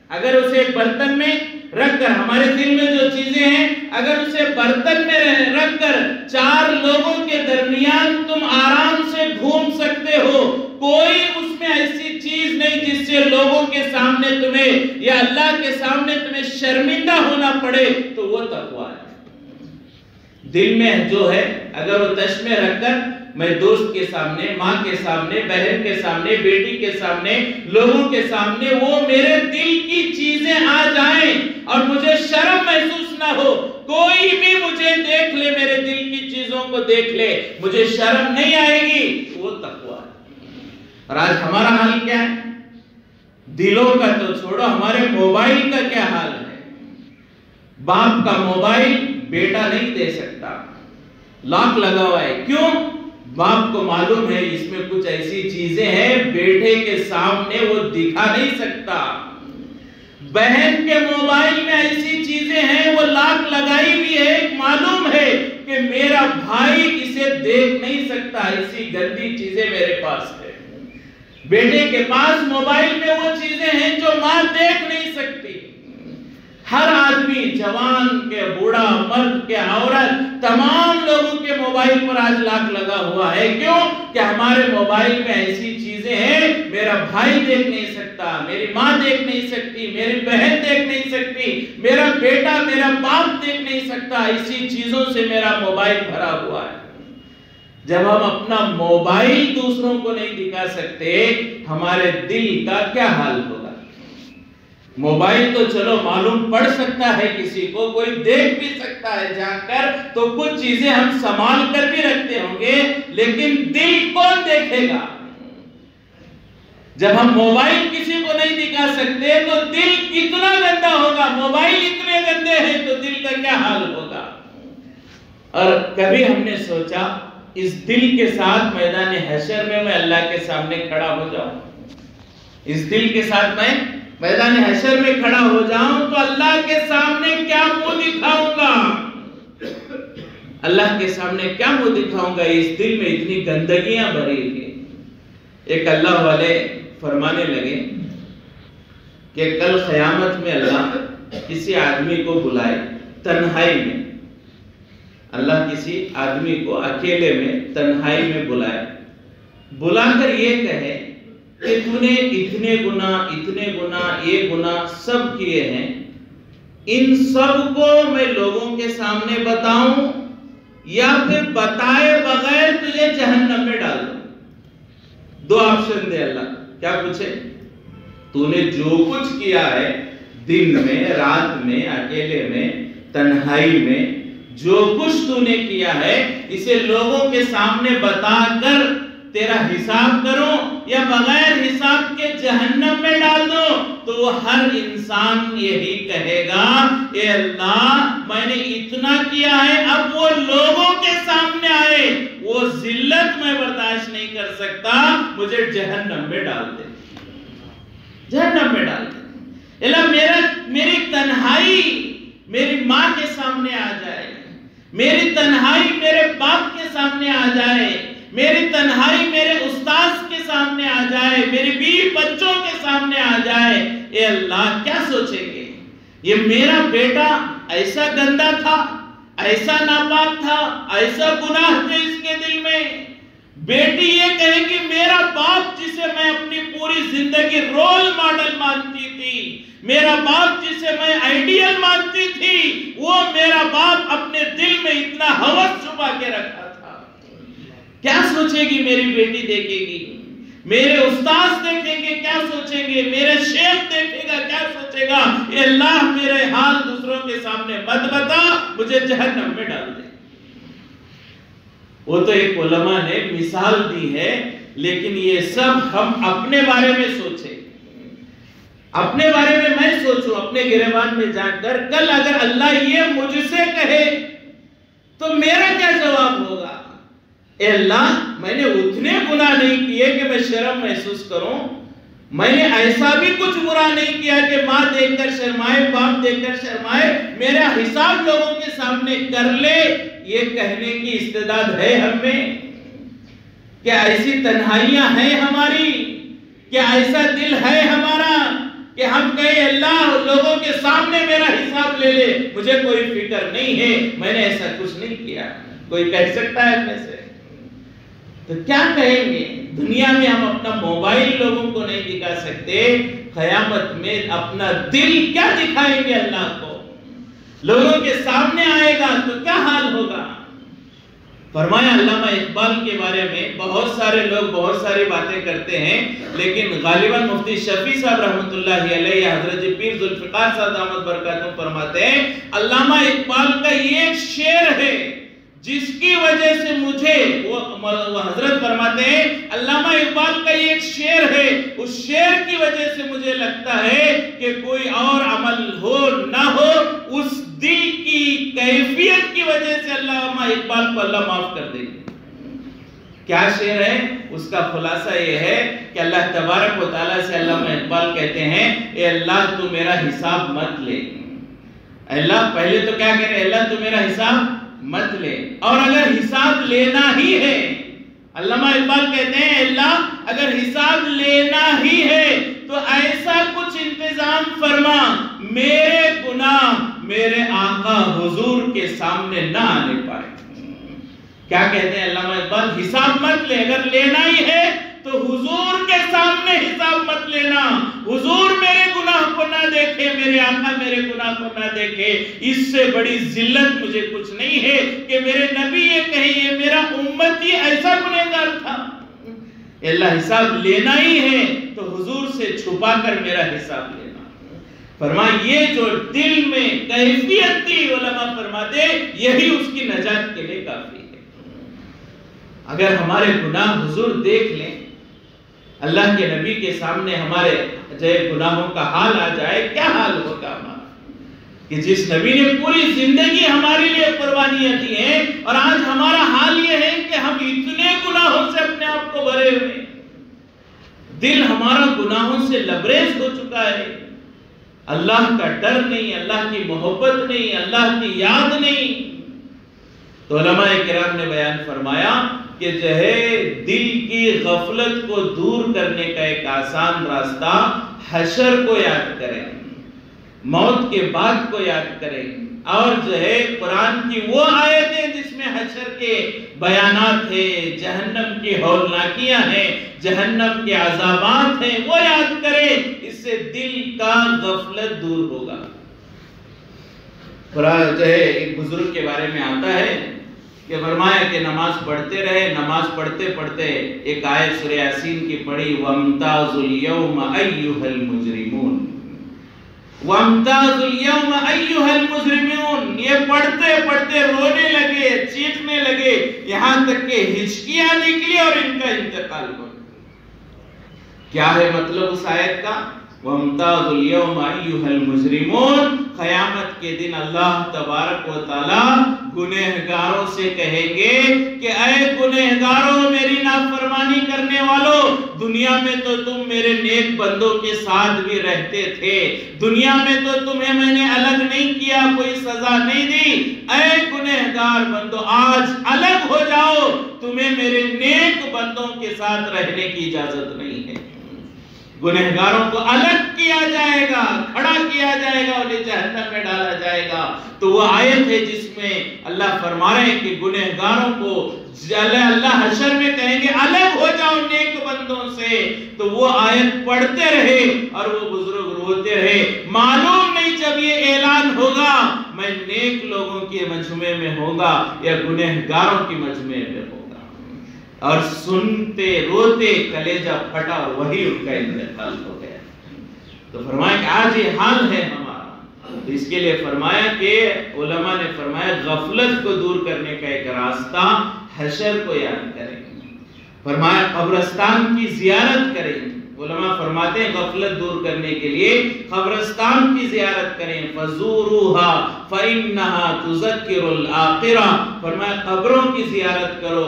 اگر اسے ایک برتن میں رکھ کر، ہمارے دل میں جو چیزیں ہیں اگر اسے برتن میں رکھ کر 4 لوگوں کے درمیان تم آرام سے گھوم سکتے ہو، کوئی اس میں ایسی چیز نہیں جس سے لوگوں کے سامنے تمہیں یا اللہ کے سامنے تمہیں شرمندہ ہونا پڑے، تو وہ تقوی ہے۔ دل میں جو ہے اگر وہ تش میں رکھ کر میں دوست کے سامنے، ماں کے سامنے، بہن کے سامنے، بیٹی کے سامنے، لوگوں کے سامنے وہ میرے دل کی چیزیں آ جائیں اور مجھے شرم محسوس نہ ہو، کوئی بھی مجھے دیکھ لے، میرے دل کی چیزوں کو دیکھ لے، مجھے شرم نہیں آئے گی، وہ تقوی ہے۔ اور آج ہمارا حال کیا ہے؟ دلوں کا تو چھوڑو، ہمارے موبائل کا کیا حال ہے؟ باپ کا موبائل بیٹا نہیں دے سکتا، لاک لگا ہوا ہے، کیوں؟ باپ کو معلوم ہے اس میں کچھ ایسی چیزیں ہیں بیٹے کے سامنے وہ دکھا نہیں سکتا۔ بہن کے موبائل میں ایسی چیزیں ہیں وہ لاک لگائی بھی ہے، معلوم ہے کہ میرا بھائی اسے دیکھ نہیں سکتا، ایسی گندی چیزیں میرے پاس ہے۔ بیٹے کے پاس موبائل میں وہ چیزیں ہیں جو ماں دیکھ نہیں سکتی۔ ہر آدمی، جوان کے بوڑھا، مرد کے عورت، تمام لوگوں کے موبائل پر آج لاک لگا ہوا ہے، کیوں؟ کہ ہمارے موبائل میں ایسی چیزیں ہیں میرا بھائی دیکھ نہیں سکتا، میری ماں دیکھ نہیں سکتی، میری بہن دیکھ نہیں سکتی، میرا بیٹا، میرا باپ دیکھ نہیں سکتا، ایسی چیزوں سے میرا موبائل بھرا ہوا ہے۔ جب ہم اپنا موبائل دوسروں کو نہیں دکھا سکتے، ہمارے دل کا کیا حال ہوگا؟ موبائل تو چلو معلوم پڑ سکتا ہے کسی کو، کوئی دیکھ بھی سکتا ہے جا کر، تو کچھ چیزیں ہم سنبھال کر بھی رکھتے ہوں گے، لیکن دل کون دیکھے گا؟ جب ہم موبائل کسی کو نہیں دکھا سکتے تو دل کتنا گندا ہوگا؟ موبائل اتنے گندے ہیں تو دل کا کیا حال ہوگا؟ اور کبھی ہم نے سوچا اس دل کے ساتھ میدان حشر میں اللہ کے سامنے کھڑا ہو جاؤں، اس دل کے ساتھ میں میدان حشر میں کھڑا ہو جاؤں تو اللہ کے سامنے کیا منہ دکھاؤں گا؟ اللہ کے سامنے کیا منہ دکھاؤں گا؟ اس دل میں اتنی گندگیاں بھری ہیں۔ ایک اللہ والے فرمانے لگے کہ کل قیامت میں اللہ کسی آدمی کو بلائے تنہائی میں، اللہ کسی آدمی کو اکیلے میں تنہائی میں بلائے، بلا کر یہ کہے کہ تو نے اتنے گناہ، یہ گناہ سب کیے ہیں، ان سب کو میں لوگوں کے سامنے بتاؤں یا پھر بتائے بغیر تجھے جہنم میں ڈال دوں؟ دو آپشن دے اللہ. کیا پوچھے؟ تو نے جو کچھ کیا ہے دن میں، رات میں، اکیلے میں، تنہائی میں، جو کچھ تو نے کیا ہے اسے لوگوں کے سامنے بتا کر تیرا حساب کروں یا بغیر حساب کے جہنم میں ڈال دو؟ تو ہر انسان یہی کہے گا اے اللہ میں نے اتنا کیا ہے، اب وہ لوگوں کے سامنے آئے، وہ ذلت میں برداشت نہیں کر سکتا، مجھے جہنم میں ڈال دے، جہنم میں ڈال دے. اللہ میری تنہائی میری ماں کے سامنے آ جائے، میری تنہائی میرے باپ کے سامنے آ جائے، میری تنہائی میرے استاذ کے سامنے آ جائے، میری بیوی بچوں کے سامنے آ جائے، اے اللہ کیا سوچیں گے؟ یہ میرا بیٹا ایسا گندا تھا، ایسا ناپاک تھا، ایسا گناہ تھے اس کے دل میں. بیٹی یہ کہے کہ میرا باپ جسے میں اپنی پوری زندگی رول ماڈل مانتی تھی، میرا باپ جسے میں آئیڈیل مانتی تھی، وہ میرا باپ اپنے دل میں اتنا ہوس چھپا کے رکھا تھا. کیا سوچے گی میری بیٹی؟ دیکھے گی. میرے استاذ دیکھیں گے کیا سوچیں گے؟ میرے شیخ دیکھے گا کیا سوچے گا؟ اے اللہ میرے حال دوسروں کے سامنے مت بتا، مجھے جہنم میں ڈال دے. وہ تو ایک علماء نے مثال دی ہے، لیکن یہ سب ہم اپنے بارے میں سوچیں، اپنے بارے میں میں سوچوں اپنے گریبان میں جا کر. کل اگر اللہ یہ مجھ سے کہے تو میرا کیا جواب ہوگا؟ اے اللہ میں نے اتنے گناہ نہیں کیے کہ میں شرم محسوس کروں، میں نے ایسا بھی کچھ برا نہیں کیا کہ ماں دیکھ کر شرمائے، باپ دیکھ کر شرمائے، میرا حساب لوگوں کے سامنے کر لے، یہ کہنے کی استعداد ہے ہم میں؟ کیا ایسی تنہائیاں ہیں ہماری؟ کیا ایسا دل ہے ہمارا کہ ہم کہیں اللہ لوگوں کے سامنے میرا حساب لے لے، مجھے کوئی فکر نہیں ہے، میں نے ایسا کچھ نہیں کیا؟ کوئی کہہ سکتا ہے میں سے؟ تو کیا کہیں گے؟ دنیا میں ہم اپنا موبائل لوگوں کو نہیں دکھا سکتے، قیامت میں اپنا دل کیا دکھائیں گے اللہ کو؟ لوگوں کے سامنے آئے گا تو کیا حال ہوگا؟ فرمایا علامہ اقبال کے بارے میں بہت سارے لوگ بہت ساری باتیں کرتے ہیں، لیکن غالباً مفتی شفیع صاحب رحمۃ اللہ علیہ، حضرت پیر ذوالفقار صاحب دامت برکاتہم فرماتے ہیں علامہ اقبال کا یہ ایک شعر ہے جس کی وجہ سے مجھے وہ حضرت فرماتے ہیں علامہ اقبال کا یہ ایک شعر ہے، اس شعر کی وجہ سے مجھے لگتا ہے کہ کوئی اور عمل ہو نہ ہو، اس دل کی کیفیت کی وجہ سے علامہ اقبال کو اللہ معاف کر دے. کیا شعر ہے؟ اس کا خلاصہ یہ ہے کہ اللہ تبارک و تعالیٰ سے علامہ اقبال کہتے ہیں اے اللہ تو میرا حساب مت لے. اللہ پہلے تو کیا کہہ رہے؟ اللہ تو میرا حساب مت لے، اور اگر حساب لینا ہی ہے، علامہ اقبال کہتے ہیں اللہ اگر حساب لینا ہی ہے تو ایسا کچھ انتظام فرما میرے گناہ میرے آقا حضور کے سامنے نہ آنے پائے. کیا کہتے ہیں علامہ اقبال؟ حساب مت لے، اگر لینا ہی ہے تو حضور کے سامنے حساب مت لینا، حضور میرے گناہ کو نہ دیکھے، میرے آقا میرے گناہ کو نہ دیکھے. اس سے بڑی ذلت مجھے کچھ نہیں ہے کہ میرے نبی یہ کہیں یہ میرا امتی ایسا گنہگار تھا. اللہ حساب لینا ہی ہے تو حضور سے چھپا کر میرا حساب لینا. فرمایا یہ جو دل میں کیفیت تھی، علماء فرماتے یہی اس کی نجات کے لیے کافی ہے. اگر ہمارے گناہ حضور دیکھ لیں، اللہ کے نبی کے سامنے ہمارے گناہوں کا حال آ جائے، کیا حال ہوگا ہمارا؟ کہ جس نبی نے پوری زندگی ہمارے لیے قربانیاں دی ہیں، اور آج ہمارا حال یہ ہے کہ ہم اتنے گناہوں سے اپنے آپ کو بھرے ہوئے، دل ہمارا گناہوں سے لبریز ہو چکا ہے. اللہ کا ڈر نہیں، اللہ کی محبت نہیں، اللہ کی یاد نہیں. تو علماء کرام نے بیان فرمایا کہ جو ہے دل کی غفلت کو دور کرنے کا ایک آسان راستہ حشر کو یاد کریں، موت کے بعد کو یاد کریں، اور جو ہے قرآن کی وہ آیتیں جس میں حشر کے بیانات ہیں، جہنم کی ہولناکیاں ہیں، جہنم کے عذابات ہیں، وہ یاد کریں. اس سے دل کا غفلت دور ہوگا. قرآن جو ہے ایک بزرگ کے بارے میں آتا ہے کہ فرمایا کہ نماز پڑھتے رہے، نماز پڑھتے پڑھتے ایک آیت سورہ یاسین کی پڑھی، وَامْتَازُوا الْيَوْمَ أَيُّهَا الْمُجْرِمُونَ، وَامْتَازُوا الْيَوْمَ أَيُّهَا الْمُجْرِمُونَ، یہ پڑھتے پڑھتے رونے لگے، چیخنے لگے، یہاں تک کہ ہچکیاں نکلی اور ان کا انتقال ہو گیا۔ کیا ہے مطلب اس آیت کا؟ وَامْتَازُوا الْيَوْمَ أَيُّهَا الْمُجْرِمُونَ، قیامت کے دن اللہ تبارک و تعالی گنہگاروں سے کہیں گے کہ اے گنہگاروں، میری نافرمانی کرنے والوں، دنیا میں تو تم میرے نیک بندوں کے ساتھ بھی رہتے تھے، دنیا میں تو تمہیں میں نے الگ نہیں کیا، کوئی سزا نہیں دی، اے گنہگار بندوں آج الگ ہو جاؤ، تمہیں میرے نیک بندوں کے ساتھ رہنے کی اجازت نہیں ہے۔ گنہگاروں کو الگ کیا جائے گا، کھڑا کیا جائے گا، انہیں جہنم میں ڈالا جائے گا۔ تو وہ آیت ہے جس میں اللہ فرما رہے ہیں کہ گنہگاروں کو اللہ حشر میں کہیں گے الگ ہو جاؤ نیک بندوں سے، تو وہ آیت پڑھتے رہے اور وہ بزرگ روتے رہے۔ معلوم نہیں جب یہ اعلان ہوگا میں نیک لوگوں کے مجمع میں ہوگا یا گنہگاروں کی مجمع میں ہوگا، اور سنتے روتے کلیجہ پھٹا اور وہی ان کا انتقال ہو گیا۔ تو فرمایا کہ آج یہ حال ہے ہمارا، تو اس کے لئے فرمایا کہ علماء نے فرمایا غفلت کو دور کرنے کا ایک راستہ حشر کو یاد کریں، فرمایا قبرستان کی زیارت کریں۔ علماء فرماتے ہیں غفلت دور کرنے کے لیے قبرستان کی زیارت کریں، فَزُورُوهَا فَإِنَّهَا تُذَكِّرُ الْآخِرَةَ، فرمایا قبروں کی زیارت کرو،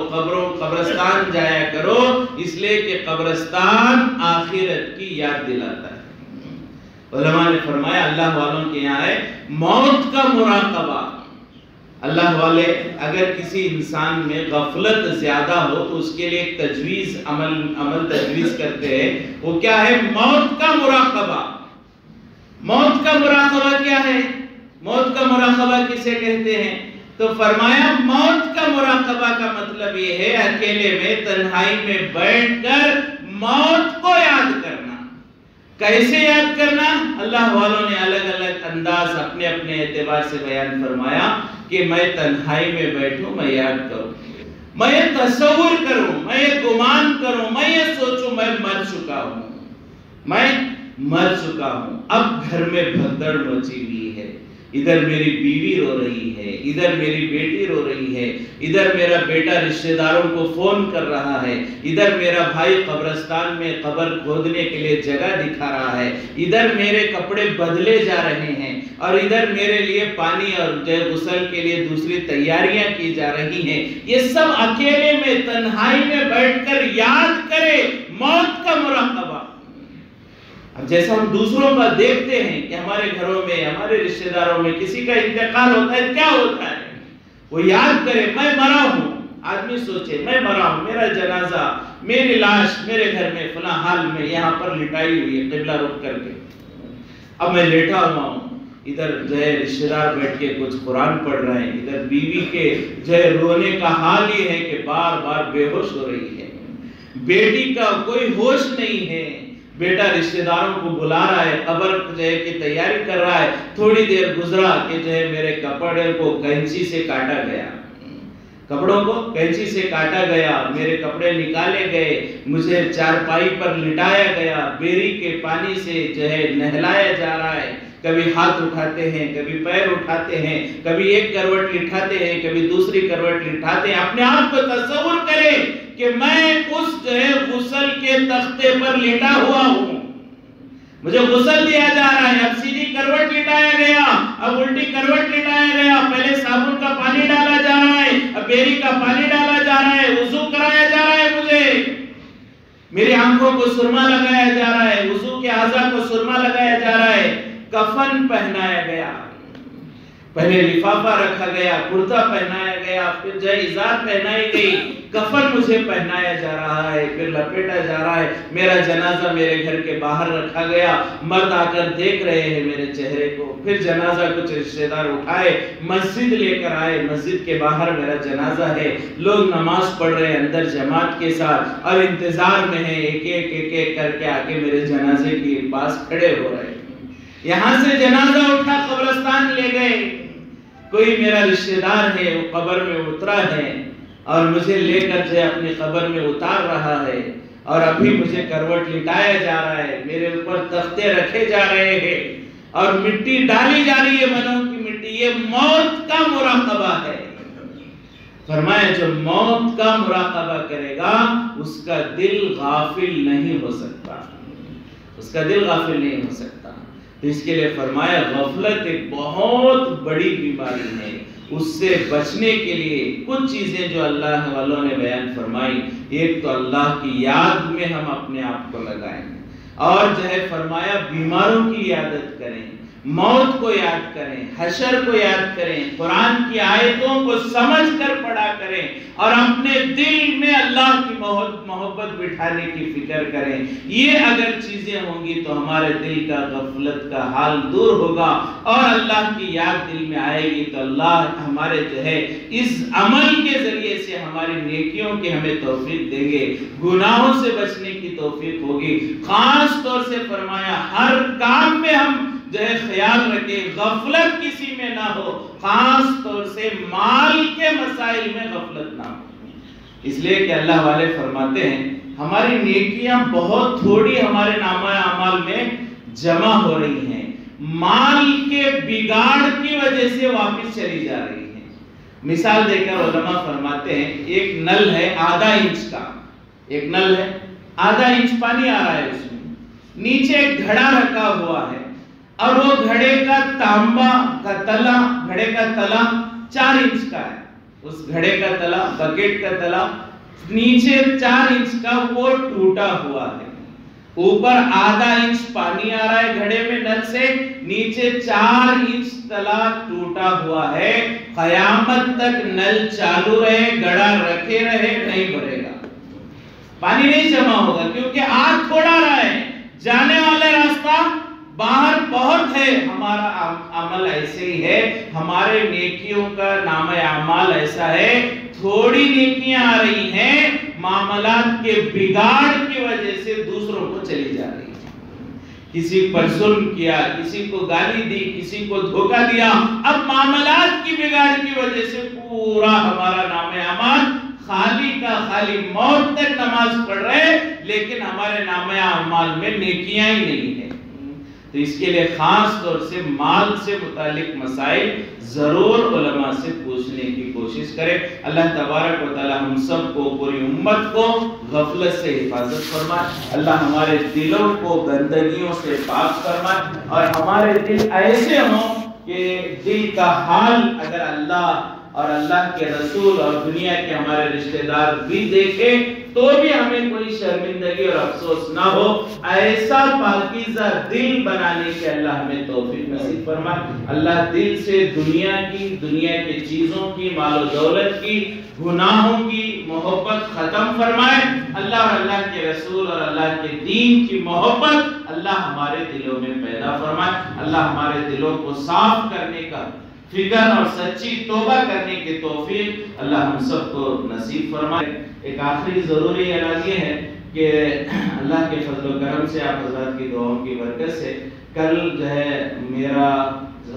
قبرستان جایا کرو، اس لیے کہ قبرستان آخرت کی یاد دلاتا ہے۔ علماء نے فرمایا اللہ والوں کے یہاں ہے موت کا مراقبہ۔ اللہ والے اگر کسی انسان میں غفلت زیادہ ہو تو اس کے لیے ایک تجویز عمل تجویز کرتے ہیں، وہ کیا ہے؟ موت کا مراقبہ۔ موت کا مراقبہ کیا ہے؟ موت کا مراقبہ کسے کہتے ہیں؟ تو فرمایا موت کا مراقبہ کا مطلب یہ ہے اکیلے میں تنہائی میں بیٹھ کر موت کو یاد کرنا۔ کیسے یاد کرنا؟ اللہ والوں نے الگ الگ انداز اپنے اپنے اعتبار سے بیان فرمایا کہ میں تنہائی میں بیٹھوں، میں یاد کروں، میں یہ تصور کروں، میں یہ گمان کروں، میں یہ سوچوں میں مر چکا ہوں، میں مر چکا ہوں۔ اب گھر میں بھگدڑ مچی ہوئی ہے، ادھر میری بیوی رو رہی ہے، ادھر میری بیٹی رو رہی ہے، ادھر میرا بیٹا رشتہ داروں کو فون کر رہا ہے، ادھر میرا بھائی قبرستان میں قبر کھودنے کے لیے جگہ دکھا رہا ہے، ادھر میرے کپڑے بدلے جا رہے ہیں، اور ادھر میرے لیے پانی اور غسل کے لیے دوسری تیاریاں کی جا رہی ہیں۔ یہ سب اکیلے میں تنہائی میں بیٹھ کر یاد کرے موت کا مراقبہ۔ اب جیسا ہم دوسروں کا دیکھتے ہیں کہ ہمارے گھروں میں ہمارے رشتہ داروں میں کسی کا انتقال ہوتا ہے، کیا ہوتا ہے؟ وہ یاد کرے میں مرا ہوں۔ آدمی سوچے میں مرا ہوں، میرا جنازہ، میری لاش میرے گھر میں فلاں حال میں یہاں پر لٹائی ہوئی ہے قبلہ رخ کر کے، اب میں لیٹا ہوا ہوں، ادھر جو ہے رشتہ دار بیٹھ کے کچھ قرآن پڑھ رہے ہیں، ادھر بیوی کے جو ہے رونے کا حال یہ ہے کہ بار بار بے ہوش ہو رہی ہے، بیٹی کا کوئی ہوش نہیں ہے، بیٹا رشتہ داروں کو بلا رہا ہے، قبر جو ہے کی تیاری کر رہا ہے، تھوڑی دیر گزرا کہ جو ہے میرے کپڑے کو کینچی سے کاٹا گیا، کپڑوں کو کینچی سے کاٹا گیا، میرے کپڑے نکالے گئے، مجھے چارپائی پر لٹایا گیا، بیری کے پانی سے جو ہے نہلایا جا رہا ہے، کبھی ہاتھ اٹھاتے ہیں، کبھی پیر اٹھاتے ہیں، کبھی ایک کروٹ لٹھاتے ہیں، کبھی دوسری کروٹ لٹھاتے ہیں۔ اپنے آپ کو تصور کریں کہ میں اس جو ہے غسل کے تختے پر لیٹا ہوا ہوں، مجھے غسل دیا جا رہا ہے، اب سیدھی کروٹ لٹایا گیا، اب الٹی کروٹ لٹایا گیا، پہلے صابن کا پانی ڈالا جا رہا ہے، اب بیری کا پانی ڈالا جا رہا ہے، وضو کرایا جا رہا ہے، مجھے میری آنکھوں کو سرما لگایا جا رہا ہے، وضو کے اعضاء کو سرما لگایا جا رہا ہے، کفن پہنایا گیا، پہلے لفافہ رکھا گیا، کرتا پہنایا گیا، پھر جو ازار پہنائی گئی، کفن مجھے پہنایا جا رہا ہے، پھر لپیٹا جا رہا ہے، میرا جنازہ میرے گھر کے باہر رکھا گیا، مرد آ کر دیکھ رہے ہیں میرے چہرے کو، پھر جنازہ کچھ رشتہ دار اٹھائے مسجد لے کر آئے، مسجد کے باہر میرا جنازہ ہے، لوگ نماز پڑھ رہے ہیں اندر جماعت کے ساتھ اور انتظار میں ہیں، ایک ایک کر کے آ کے میرے جنازے کے پاس کھڑے ہو رہے ہیں۔ یہاں سے جنازہ اٹھا قبرستان لے گئے، کوئی میرا رشتہ دار ہے وہ قبر میں اترا ہے اور مجھے لے کر جو اپنی قبر میں اتار رہا ہے اور ابھی مجھے کروٹ لٹایا جا رہا ہے، میرے اوپر تختے رکھے جا رہے ہیں اور مٹی ڈالی جا رہی ہے، منوں کی مٹی، یہ موت کا مراقبہ ہے۔ فرمایا جو موت کا مراقبہ کرے گا اس کا دل غافل نہیں ہو سکتا، اس کا دل غافل نہیں ہو سکتا۔ تو اس کے لیے فرمایا غفلت ایک بہت بڑی بیماری ہے، اس سے بچنے کے لیے کچھ چیزیں جو اللہ والوں نے بیان فرمائی، ایک تو اللہ کی یاد میں ہم اپنے آپ کو لگائیں، اور جو ہے فرمایا بیماروں کی عیادت کریں، موت کو یاد کریں، حشر کو یاد کریں، قرآن کی آیتوں کو سمجھ کر پڑھا کریں اور اپنے دل میں اللہ کی محبت بٹھانے کی فکر کریں۔ یہ اگر چیزیں ہوں گی تو ہمارے دل کا غفلت کا حال دور ہوگا اور اللہ کی یاد دل میں آئے گی تو اللہ ہمارے جو ہے اس عمل کے ذریعے سے ہماری نیکیوں کی ہمیں توفیق دیں گے، گناہوں سے بچنے کی توفیق ہوگی۔ خاص طور سے فرمایا ہر کام میں ہم جو ہے خیال رکھیں، غفلت کسی میں نہ ہو، خاص طور سے مال کے مسائل میں غفلت نہ ہو۔ اس لیے کہ اللہ والے فرماتے ہیں ہماری نیکیاں بہت تھوڑی ہمارے نامہ اعمال میں جمع ہو رہی ہیں، مال کے بگاڑ کی وجہ سے واپس چلی جا رہی ہیں۔ مثال دے کر علماء فرماتے ہیں ایک نل ہے آدھا انچ کا، ایک نل ہے آدھا انچ پانی آ رہا ہے، اس میں نیچے ایک گھڑا رکھا ہوا ہے اور وہ گھڑے کا تانبا کا تلا، گھڑے کا تلا 4 انچ کا ہے، اس گھڑے کا تلا، بکیٹ کا تلا نیچے 4 انچ کا وہ ٹوٹا ہوا ہے، اوپر آدھا انچ پانی آ رہا ہے گھڑے میں نل سے، نیچے 4 انچ تلا ٹوٹا ہوا ہے، قیامت تک نل چالو رہے، گڑا رکھے رہے، نہیں بھرے گا، پانی نہیں جمع ہوگا، کیونکہ آگ تھوڑا رہا ہے، جانے والا راستہ باہر بہت ہے۔ ہمارا عمل ایسے ہی ہے، ہمارے نیکیوں کا نامہ اعمال ایسا ہے، تھوڑی نیکیاں آ رہی ہیں، معاملات کے بگاڑ کی وجہ سے دوسروں کو چلی جا رہی ہے، کسی پر ظلم کیا، کسی کو گالی دی، کسی کو دھوکہ دیا، اب معاملات کی بگاڑ کی وجہ سے پورا ہمارا نامہ اعمال خالی کا خالی، موت تک نماز پڑھ رہے لیکن ہمارے نامہ اعمال میں نیکیاں ہی نہیں ہیں۔ تو اس کے لیے خاص طور سے مال سے متعلق مسائل ضرور علماء سے پوچھنے کی کوشش کریں۔ اللہ تبارک و تعالی ہم سب کو، پوری امت کو غفلت سے حفاظت فرمائے، اللہ ہمارے دلوں کو گندگیوں سے پاک فرمائے اور ہمارے دل ایسے ہوں کہ دل کا حال اگر اللہ اور اللہ کے رسول اور دنیا کے ہمارے رشتہ دار بھی دیکھیں تو بھی ہمیں کوئی شرمندگی اور افسوس نہ ہو، ایسا پاکیزہ دل بنانے کے اللہ ہمیں توفیق نصیب فرمائے۔ اللہ دل سے دنیا کی، دنیا کے چیزوں کی، مال و دولت کی، گناہوں کی محبت ختم فرمائے، اللہ اور اللہ کے رسول اور اللہ کے دین کی محبت اللہ ہمارے دلوں میں پیدا فرمائے، اللہ ہمارے دلوں کو صاف کرنے کا فکر اور سچی توبہ کرنے کی توفیق اللہ ہم سب کو نصیب فرمائے۔ ایک آخری ضروری اعلان یہ ہے کہ اللہ کے فضل و کرم سے، آپ حضرات کی دعاؤں کی برکت سے، کل جو ہے میرا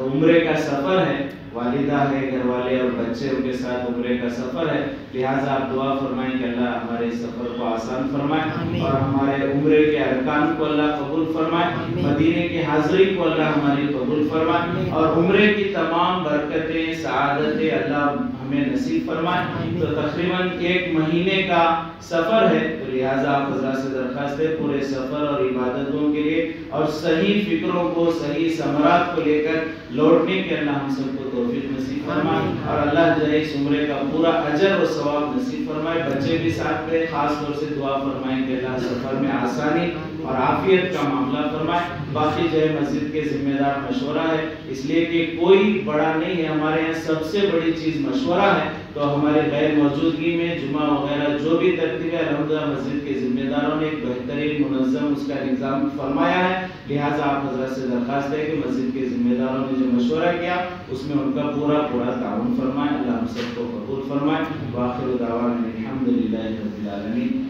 عمرے کا سفر ہے، والدہ ہے، گھر والے اور بچے ان کے ساتھ عمرے کا سفر ہے، لہٰذا آپ دعا فرمائیں کہ اللہ ہمارے سفر کو آسان فرمائے اور ہمارے عمرے کے ارکان کو اللہ قبول فرمائے، مدینے کی حاضری کو اللہ ہماری قبول فرمائے اور عمرے کی تمام برکتیں، سعادتیں اللہ ہمیں نصیب فرمائے۔ تو تقریباً 1 مہینے کا سفر ہے، تو لہٰذا آپ حضرات سے درخواست ہے پورے سفر اور عبادتوں کے لیے اور صحیح فکروں کو، صحیح ثمرات کو لے کر لوٹنے کے اللہ ہم سب کو توفیق نصیب فرمائے اور اللہ جو ہے اس عمرے کا پورا اجر و ثواب نصیب فرمائے۔ بچے بھی ساتھ میں خاص طور سے دعا فرمائیں کہ اللہ سفر میں آسانی اور عافیت کا معاملہ فرمائے۔ باقی جو ہے مسجد کے ذمہ دار مشورہ ہے، اس لیے کہ کوئی بڑا نہیں ہے، ہمارے یہاں سب سے بڑی چیز مشورہ ہے، تو ہمارے غیر موجودگی میں جمعہ وغیرہ جو بھی ترتیب ہے الحمدللہ مسجد کے ذمہ داروں نے ایک بہترین منظم اس کا انتظام فرمایا ہے، لہٰذا آپ حضرات سے درخواست ہے کہ مسجد کے ذمہ داروں نے جو مشورہ کیا اس میں ان کا پورا تعاون فرمائے، اللہ ہم سب کو قبول فرمائے۔ وآخر دعوانا الحمدللہ رب العالمین۔